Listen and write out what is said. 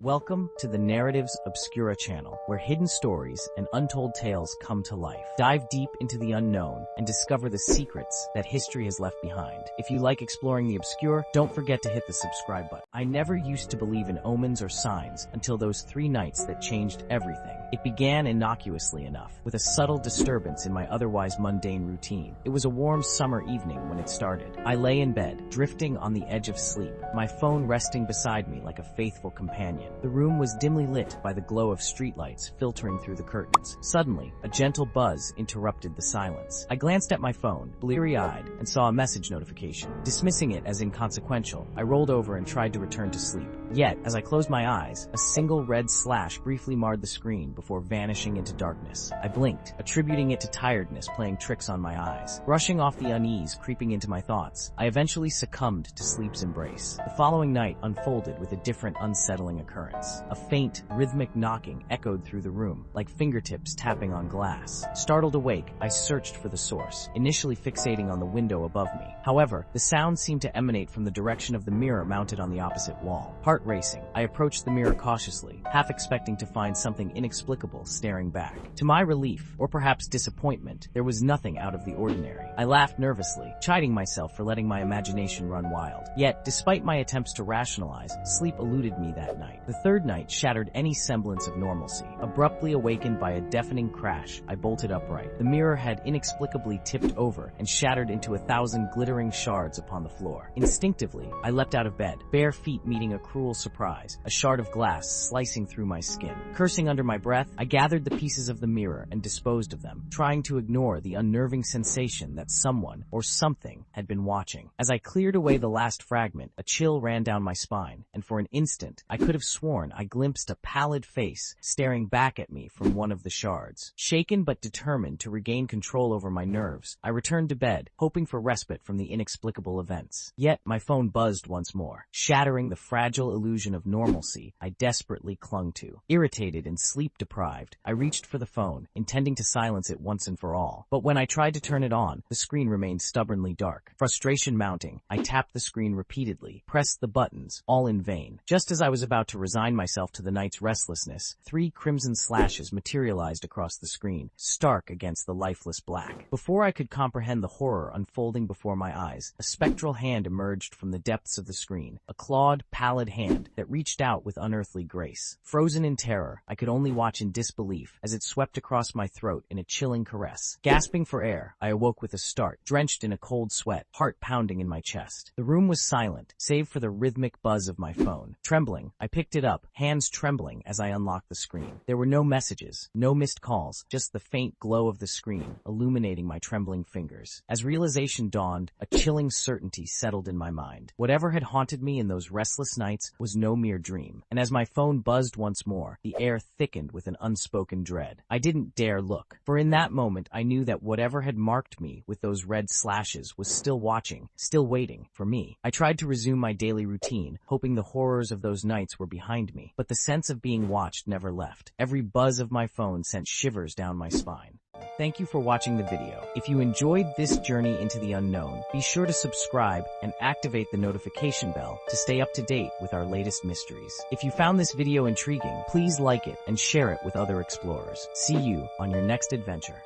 Welcome to the Narratives Obscura channel, where hidden stories and untold tales come to life. Dive deep into the unknown and discover the secrets that history has left behind. If you like exploring the obscure, don't forget to hit the subscribe button. I never used to believe in omens or signs until those 3 nights that changed everything. It began innocuously enough, with a subtle disturbance in my otherwise mundane routine. It was a warm summer evening when it started. I lay in bed, drifting on the edge of sleep, my phone resting beside me like a faithful companion. The room was dimly lit by the glow of streetlights filtering through the curtains. Suddenly, a gentle buzz interrupted the silence. I glanced at my phone, bleary-eyed, and saw a message notification. Dismissing it as inconsequential, I rolled over and tried to return to sleep. Yet, as I closed my eyes, a single red slash briefly marred the screen before vanishing into darkness. I blinked, attributing it to tiredness playing tricks on my eyes. Brushing off the unease creeping into my thoughts, I eventually succumbed to sleep's embrace. The following night unfolded with a different unsettling occurrence. A faint, rhythmic knocking echoed through the room, like fingertips tapping on glass. Startled awake, I searched for the source, initially fixating on the window above me. However, the sound seemed to emanate from the direction of the mirror mounted on the opposite wall. Heart racing, I approached the mirror cautiously, half expecting to find something inexplicable staring back. To my relief, or perhaps disappointment, there was nothing out of the ordinary. I laughed nervously, chiding myself for letting my imagination run wild. Yet, despite my attempts to rationalize, sleep eluded me that night. The third night shattered any semblance of normalcy. Abruptly awakened by a deafening crash, I bolted upright. The mirror had inexplicably tipped over and shattered into 1,000 glittering shards upon the floor. Instinctively, I leapt out of bed, bare feet meeting a cruel surprise, a shard of glass slicing through my skin. Cursing under my breath, I gathered the pieces of the mirror and disposed of them, trying to ignore the unnerving sensation that someone or something had been watching. As I cleared away the last fragment, a chill ran down my spine, and for an instant, I could have sworn I glimpsed a pallid face staring back at me from one of the shards. Shaken but determined to regain control over my nerves, I returned to bed, hoping for respite from the inexplicable events. Yet my phone buzzed once more, shattering the fragile illusion of normalcy I desperately clung to. Irritated and sleep-deprived, I reached for the phone, intending to silence it once and for all. But when I tried to turn it on, the screen remained stubbornly dark. Frustration mounting, I tapped the screen repeatedly, pressed the buttons, all in vain. Just as I was about to resign myself to the night's restlessness, 3 crimson slashes materialized across the screen, stark against the lifeless black. Before I could comprehend the horror unfolding before my eyes, a spectral hand emerged from the depths of the screen, a clawed, pallid hand that reached out with unearthly grace. Frozen in terror, I could only watch in disbelief as it swept across my throat in a chilling caress. Gasping for air, I awoke with a start, drenched in a cold sweat, heart pounding in my chest. The room was silent, save for the rhythmic buzz of my phone. Trembling, I picked it up, hands trembling as I unlocked the screen. There were no messages, no missed calls, just the faint glow of the screen, illuminating my trembling fingers. As realization dawned, a chilling certainty settled in my mind. Whatever had haunted me in those restless nights was no mere dream. And as my phone buzzed once more, the air thickened with an unspoken dread. I didn't dare look, for in that moment I knew that whatever had marked me with those red slashes was still watching, still waiting for me. I tried to resume my daily routine, hoping the horrors of those nights were behind me, but the sense of being watched never left. Every buzz of my phone sent shivers down my spine. Thank you for watching the video. If you enjoyed this journey into the unknown, be sure to subscribe and activate the notification bell to stay up to date with our latest mysteries. If you found this video intriguing, please like it and share it with other explorers. See you on your next adventure.